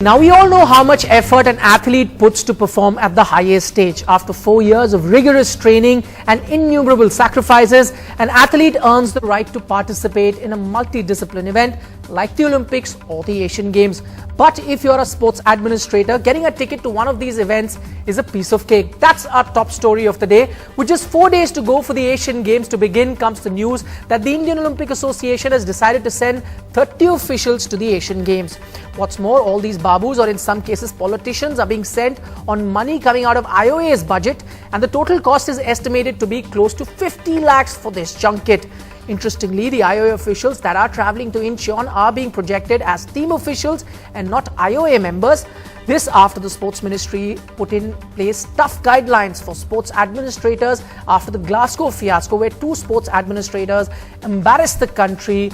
Now we all know how much effort an athlete puts to perform at the highest stage. After 4 years of rigorous training and innumerable sacrifices, an athlete earns the right to participate in a multidiscipline event like the Olympics or the Asian Games. But if you're a sports administrator, getting a ticket to one of these events is a piece of cake. That's our top story of the day. With just 4 days to go for the Asian Games to begin, comes the news that the Indian Olympic Association has decided to send 30 officials to the Asian Games. What's more, all these babus, or in some cases politicians, are being sent on money coming out of IOA's budget, and the total cost is estimated to be close to 50 lakhs for this junket. Interestingly, the IOA officials that are travelling to Incheon are being projected as team officials and not IOA members. This after the Sports Ministry put in place tough guidelines for sports administrators after the Glasgow fiasco, where 2 sports administrators embarrassed the country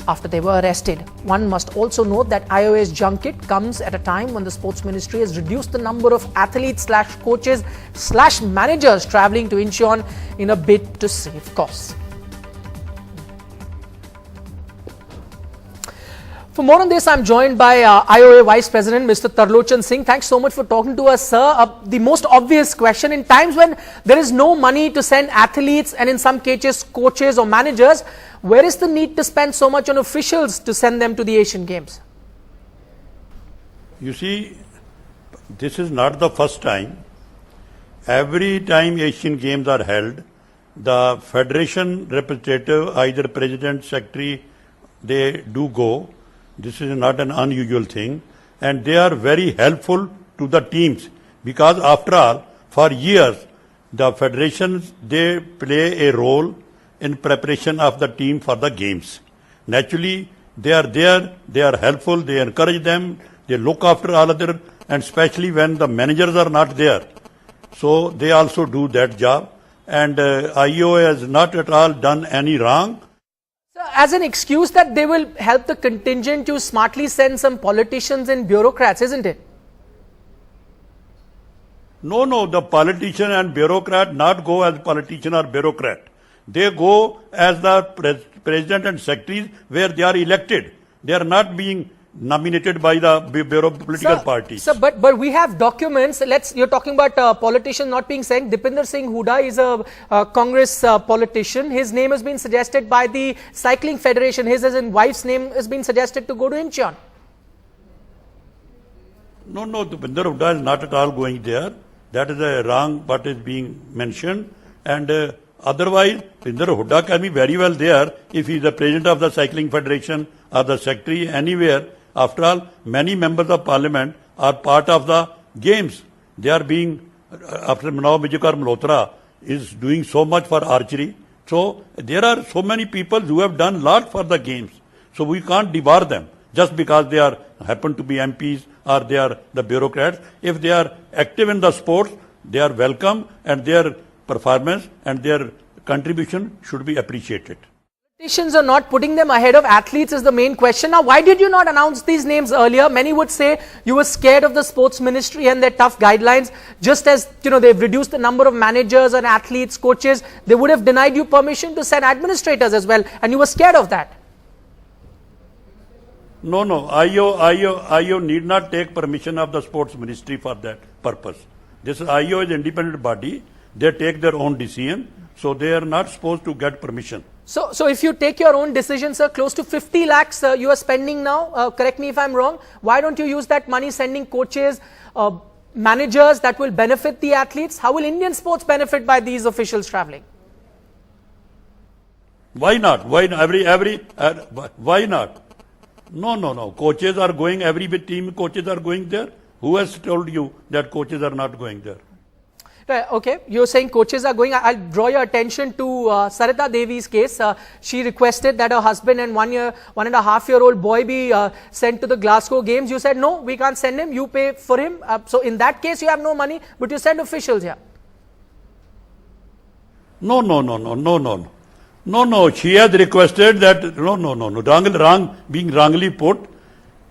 after they were arrested. One must also note that IOA's junket comes at a time when the Sports Ministry has reduced the number of athletes/coaches/managers travelling to Incheon in a bid to save costs. For more on this, I'm joined by IOA Vice President, Mr. Tarlochan Singh. Thanks so much for talking to us, sir. The most obvious question, in times when there is no money to send athletes and in some cases coaches or managers, where is the need to spend so much on officials to send them to the Asian Games? You see, this is not the first time. Every time Asian Games are held, the federation representative, either president, secretary, they do go. This is not an unusual thing, and they are very helpful to the teams, because after all, for years, the federations, they play a role in preparation of the team for the games. Naturally, they are there, they are helpful, they encourage them, they look after all other, and especially when the managers are not there. So they also do that job, and IOA has not at all done any wrong. As an excuse that they will help the contingent to smartly send some politicians and bureaucrats, isn't it? No, the politician and bureaucrat not go as politician or bureaucrat. They go as the president and secretaries where they are elected. They are not being nominated by the political parties. Sir, but we have documents. You're talking about politicians not being sent. Dipinder Singh Hooda is a Congress politician. His name has been suggested by the Cycling Federation. His as in wife's name has been suggested to go to Incheon. No, Dipinder Hooda is not at all going there. That is a wrong what is being mentioned. And otherwise, Dipinder Hooda can be very well there if he is the president of the Cycling Federation or the secretary anywhere. After all, many members of parliament are part of the games. They are being, after Manav Vijayakar Malhotra is doing so much for archery. So there are so many people who have done a lot for the games. So we can't debar them just because they are happen to be MPs or they are the bureaucrats. If they are active in the sports, they are welcome, and their performance and their contribution should be appreciated. Politicians are not putting them ahead of athletes is the main question. Now, why did you not announce these names earlier? Many would say you were scared of the Sports Ministry and their tough guidelines. Just as, they've reduced the number of managers and athletes, coaches, they would have denied you permission to send administrators as well, and you were scared of that. No, IO need not take permission of the Sports Ministry for that purpose. This IO is an independent body. They take their own decision, so they are not supposed to get permission. So if you take your own decision, sir, close to 50 lakhs you are spending now, correct me if I'm wrong, why don't you use that money sending coaches, managers that will benefit the athletes? How will Indian sports benefit by these officials travelling? Why not? Why not? No. Coaches are going, every team coaches are going there. Who has told you that coaches are not going there? Okay, you're saying coaches are going. I'll draw your attention to Sarita Devi's case. She requested that her husband and 1.5-year-old boy be sent to the Glasgow Games. You said, no, we can't send him. You pay for him. So in that case, you have no money, but you send officials here. No. She has requested that, being wrongly put.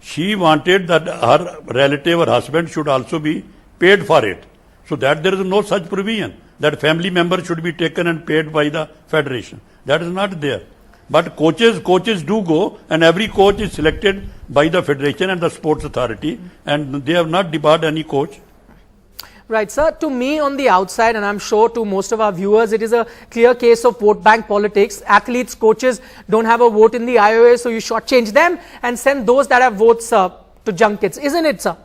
She wanted that her relative or husband should also be paid for it. So that there is no such provision that family members should be taken and paid by the federation. That is not there. But coaches do go, and every coach is selected by the federation and the sports authority, and they have not debarred any coach. Right, sir. To me, on the outside, and I'm sure to most of our viewers, it is a clear case of vote bank politics. Athletes, coaches don't have a vote in the IOA, so you shortchange them and send those that have votes to junkets, isn't it, sir?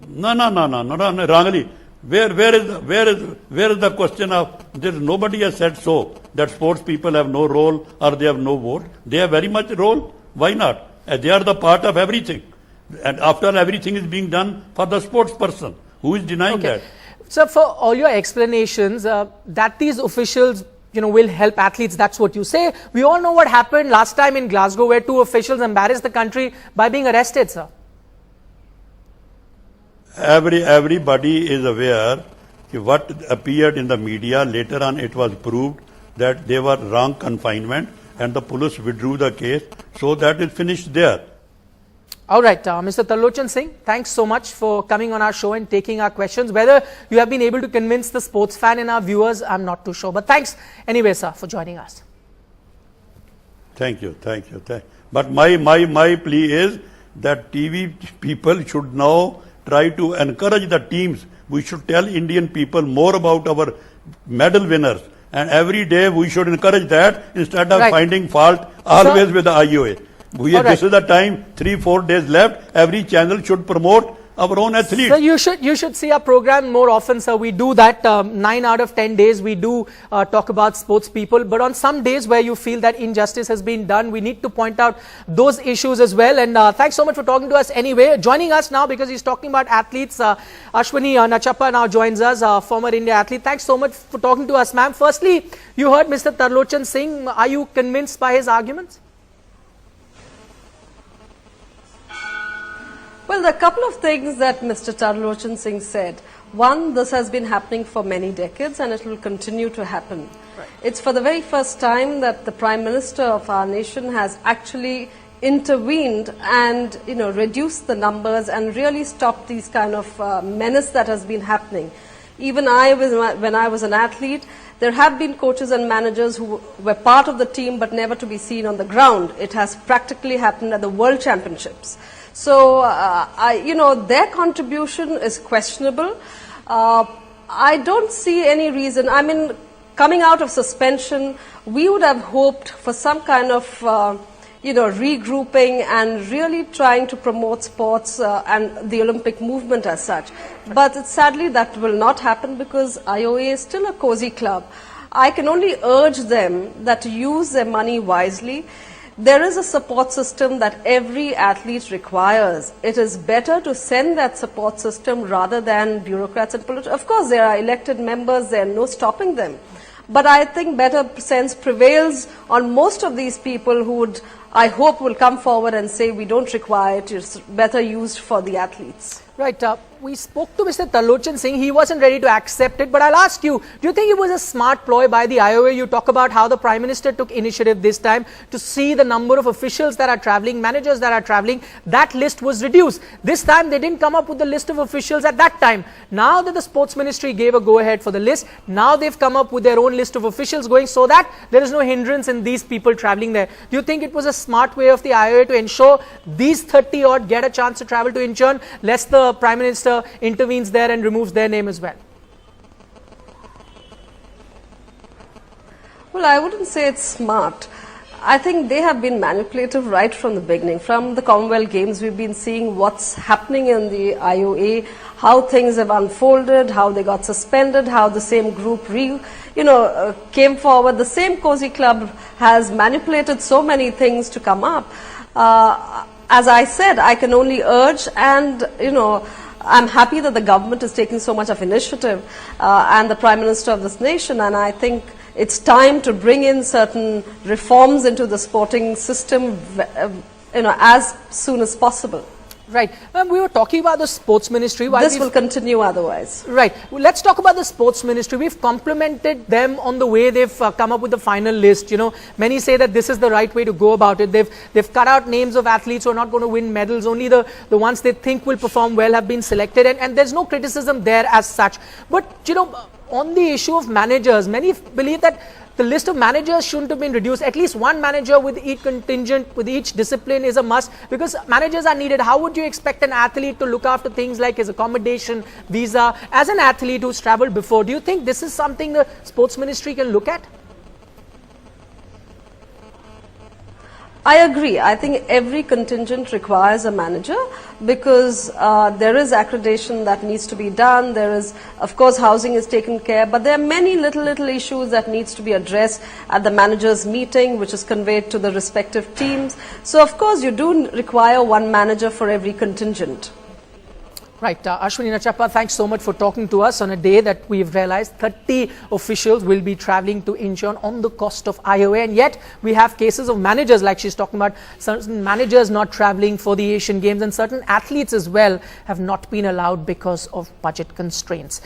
No, wrongly. Where is the question of, nobody has said so, that sports people have no role or they have no vote. They have very much role. Why not? They are the part of everything. And after all, everything is being done for the sports person. Who is denying that? Sir, for all your explanations, that these officials, will help athletes, that's what you say. We all know what happened last time in Glasgow, where 2 officials embarrassed the country by being arrested, sir. Everybody is aware what appeared in the media. Later on, it was proved that they were wrong confinement, and the police withdrew the case. So that is finished there. All right, Mr. Tarlochan Singh, thanks so much for coming on our show and taking our questions. Whether you have been able to convince the sports fan and our viewers, I'm not too sure. But thanks anyway, sir, for joining us. Thank you. But my plea is that TV people should now try to encourage the teams. We should tell Indian people more about our medal winners. And every day we should encourage that instead of finding fault always with the IOA. This is the time, 3-4 days left. Every channel should promote our own athletes. Sir, you should see our program more often, sir. We do that 9 out of 10 days. We do talk about sports people. But on some days where you feel that injustice has been done, we need to point out those issues as well. And thanks so much for talking to us anyway. Joining us now because he's talking about athletes, Ashwini Nachappa now joins us, former India athlete. Thanks so much for talking to us, ma'am. Firstly, you heard Mr. Tarlochan Singh. Are you convinced by his arguments? Well, there are a couple of things that Mr. Tarlochan Singh said. One, this has been happening for many decades and it will continue to happen. Right. It's for the very first time that the Prime Minister of our nation has actually intervened and, reduced the numbers and really stopped these kind of menace that has been happening. Even when I was an athlete, there have been coaches and managers who were part of the team but never to be seen on the ground. It has practically happened at the World Championships. So, their contribution is questionable. I don't see any reason. I mean, coming out of suspension, we would have hoped for some kind of, regrouping and really trying to promote sports and the Olympic movement as such. But sadly, that will not happen because IOA is still a cozy club. I can only urge them that to use their money wisely. There is a support system that every athlete requires. It is better to send that support system rather than bureaucrats and politicians. Of course, there are elected members, there are no stopping them. But I think better sense prevails on most of these people who would, I hope, will come forward and say we don't require it, it's better used for the athletes. Right. We spoke to Mr. Tarlochan Singh. He wasn't ready to accept it. But I'll ask you, do you think it was a smart ploy by the IOA? You talk about how the Prime Minister took initiative this time to see the number of officials that are travelling, managers that are travelling. That list was reduced. This time, they didn't come up with the list of officials at that time. Now that the Sports Ministry gave a go-ahead for the list, now they've come up with their own list of officials going so that there is no hindrance in these people travelling there. Do you think it was a smart way of the IOA to ensure these 30-odd get a chance to travel to Incheon, lest the Prime Minister intervenes there and removes their name as well? Well, I wouldn't say it's smart. I think they have been manipulative right from the beginning. From the Commonwealth Games, we've been seeing what's happening in the IOA, how things have unfolded, how they got suspended, how the same group came forward. The same cozy club has manipulated so many things to come up. As I said, I can only urge and, I'm happy that the government is taking so much of initiative and the Prime Minister of this nation, and I think it's time to bring in certain reforms into the sporting system as soon as possible. Right. We were talking about the Sports Ministry. This will continue otherwise. Right. Well, let's talk about the Sports Ministry. We've complimented them on the way they've come up with the final list. Many say that this is the right way to go about it. They've cut out names of athletes who are not going to win medals. Only the ones they think will perform well have been selected. And there's no criticism there as such. But, on the issue of managers, many believe that the list of managers shouldn't have been reduced. At least one manager with each contingent, with each discipline is a must, because managers are needed. How would you expect an athlete to look after things like his accommodation, visa, as an athlete who's traveled before? Do you think this is something the sports ministry can look at? I agree. I think every contingent requires a manager, because there is accreditation that needs to be done. There is, of course, housing is taken care, but there are many little issues that needs to be addressed at the managers' meeting, which is conveyed to the respective teams. So, of course, you do require one manager for every contingent. Right. Ashwini Nachappa, thanks so much for talking to us on a day that we've realized 30 officials will be traveling to Incheon on the cost of IOA, and yet we have cases of managers, like she's talking about, certain managers not traveling for the Asian Games, and certain athletes as well have not been allowed because of budget constraints.